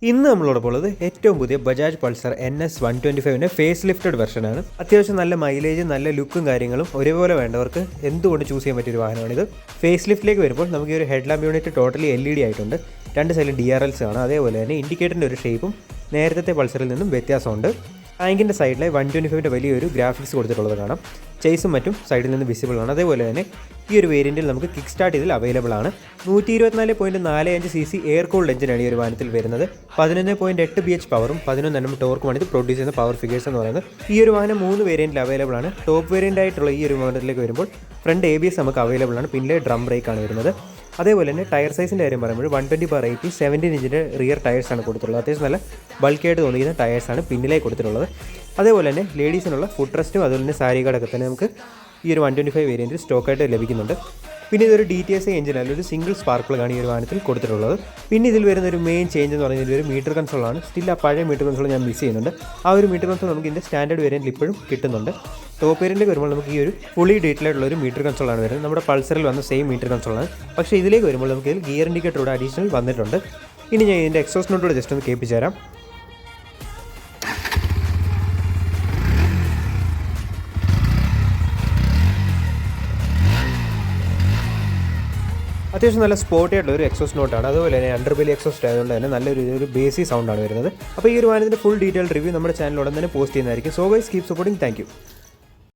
ഇന്ന് നമ്മളോടൊപ്പം ഉള്ളത് ഏറ്റവും പുതിയ ബജാജ് പൾസർ NS 125ൻ്റെ ഫേസ് ലിഫ്റ്റഡ് വെർഷനാണ്. അത്യാവശ്യം നല്ല മൈലേജ്, നല്ല ലുക്കും കാര്യങ്ങളും ഒരേപോലെ വേണ്ടവർക്ക് എന്തുകൊണ്ട് ചൂസ് ചെയ്യാൻ പറ്റിയൊരു വാഹനമാണിത്. ഫേസ് ലിഫ്റ്റിലേക്ക് വരുമ്പോൾ നമുക്ക് ഈ ഒരു head lamp unit totally LED ആയിട്ടുണ്ട്. രണ്ട് സൈഡിൽ DRLs ആണ്. അതേപോലെ തന്നെ ഇൻഡിക്കേറ്ററിൻ്റെ ഒരു ഷേപ്പും നേരത്തെ പൾസറിൽ നിന്നും വ്യത്യാസമുണ്ട്. ടാങ്കിൻ്റെ സൈഡിലെ 125ൻ്റെ വലിയൊരു ഗ്രാഫിക്സ് കൊടുത്തിട്ടുള്ളത് കാണാം. ചേസും മറ്റും സൈഡിൽ നിന്ന് വിസിബിൾ ആണ്. അതേപോലെ തന്നെ ഈ ഒരു വേരിയൻറ്റിൽ നമുക്ക് കിക്ക് സ്റ്റാർട്ട് ഇതിൽ അവൈലബിൾ ആണ്. 124.45 cc എയർ കൂൾഡ് എഞ്ചിനാണ് ഈ ഒരു വാഹനത്തിൽ വരുന്നത്. 11.8 BH പവറും 11 Nm ടോർക്കുമാണ് ഇത് പ്രൊഡ്യൂസ് ചെയ്യുന്ന പവർ ഫിഗേഴ്സ് എന്ന് പറയുന്നത്. ഈ ഒരു വാഹനം 3 വേരിയൻറ്റിൽ അവൈലബിൾ ആണ്. ടോപ്പ് വേരിയൻ്റ് ആയിട്ടുള്ള ഈ ഒരു വാഹനത്തിലേക്ക് വരുമ്പോൾ ഫ്രണ്ട് ABS നമുക്ക് അവൈലബിൾ ആണ്. പിന്നെ ഡ്രം ബ്രേക്കാണ് വരുന്നത്. അതേപോലെ തന്നെ ടയർ സൈസിൻ്റെ കാര്യം പറയുമ്പോൾ 120/80 17 ഇഞ്ചിൻ്റെ റിയർ ടയേഴ്സാണ് കൊടുത്തിട്ടുള്ളത്. അത്യാവശ്യം നല്ല ബൾക്കായിട്ട് തോന്നിക്കുന്ന ടയേഴ്സാണ് പിന്നിലേക്ക് കൊടുത്തിട്ടുള്ളത്. അതേപോലെ തന്നെ ലേഡീസിനുള്ള ഫുഡ് റെസ്റ്റും അതുപോലെ തന്നെ സാരി കാർഡൊക്കെ തന്നെ നമുക്ക് ഈ ഒരു 125 വേരിയൻറ്റിൽ സ്റ്റോക്കായിട്ട് ലഭിക്കുന്നുണ്ട്. പിന്നെ ഇതൊരു DTSI എഞ്ചിനല്ല, ഒരു സിംഗിൾ സ്പാർക്ക് പ്ലഗാണ് ഈ ഒരു വാഹനത്തിൽ കൊടുത്തിട്ടുള്ളത്. പിന്നെ ഇതിൽ വരുന്ന ഒരു മെയിൻ ചേഞ്ച് എന്ന് പറയുന്നത് ഒരു മീറ്റർ കൺസോളാണ്. സ്റ്റിൽ ആ പഴയ മീറ്റർ കൺസോൾ ഞാൻ മിസ് ചെയ്യുന്നുണ്ട്. ആ ഒരു മീറ്റർ കൺസോൾ നമുക്ക് ഇതിൻ്റെ സ്റ്റാൻഡേർഡ് വേരിയൻറ്റിൽ ഇപ്പോഴും കിട്ടുന്നുണ്ട്. ടോപ്പ് വേരിയൻറ്റിലേക്ക് വരുമ്പോൾ നമുക്ക് ഈ ഒരു ഫുള്ളി ഡീറ്റെയിൽ ആയിട്ടുള്ള ഒരു മീറ്റർ കൺസോളാണ് വരുന്നത്. നമ്മുടെ പൾസറിൽ വന്ന സെയിം മീറ്റർ കൺസോളാണ്. പക്ഷേ ഇതിലേക്ക് വരുമ്പോൾ നമുക്ക് ഇതിൽ ഗിയർ ഇൻഡിക്കേറ്ററോട് അഡീഷണൽ വന്നിട്ടുണ്ട്. ഇനി ഞാൻ ഇതിൻ്റെ എക്സോസ്റ്റ് നോട്ടോട് ജസ്റ്റ് ഒന്ന് കേൾപ്പിച്ച് തരാം. അത്യാവശ്യം നല്ല സ്പോർട്ടി ആയിട്ടുള്ള ഒരു എക്സോസ്റ്റ് നോട്ടാണ്. അതുപോലെ തന്നെ അണ്ടർബെലി എക്സോസ്റ്റ് ആയതുകൊണ്ട് തന്നെ നല്ലൊരു ബേസി സൗണ്ടാണ് വരുന്നത്. അപ്പോൾ ഈ ഒരു വാഹനത്തിൻ്റെ ഫുൾ ഡീറ്റെയിൽ റിവ്യൂ നമ്മുടെ ചാനലിൽ ഉടൻ തന്നെ പോസ്റ്റ് ചെയ്യുന്നതായിരിക്കും. So guys keep supporting. Thank you.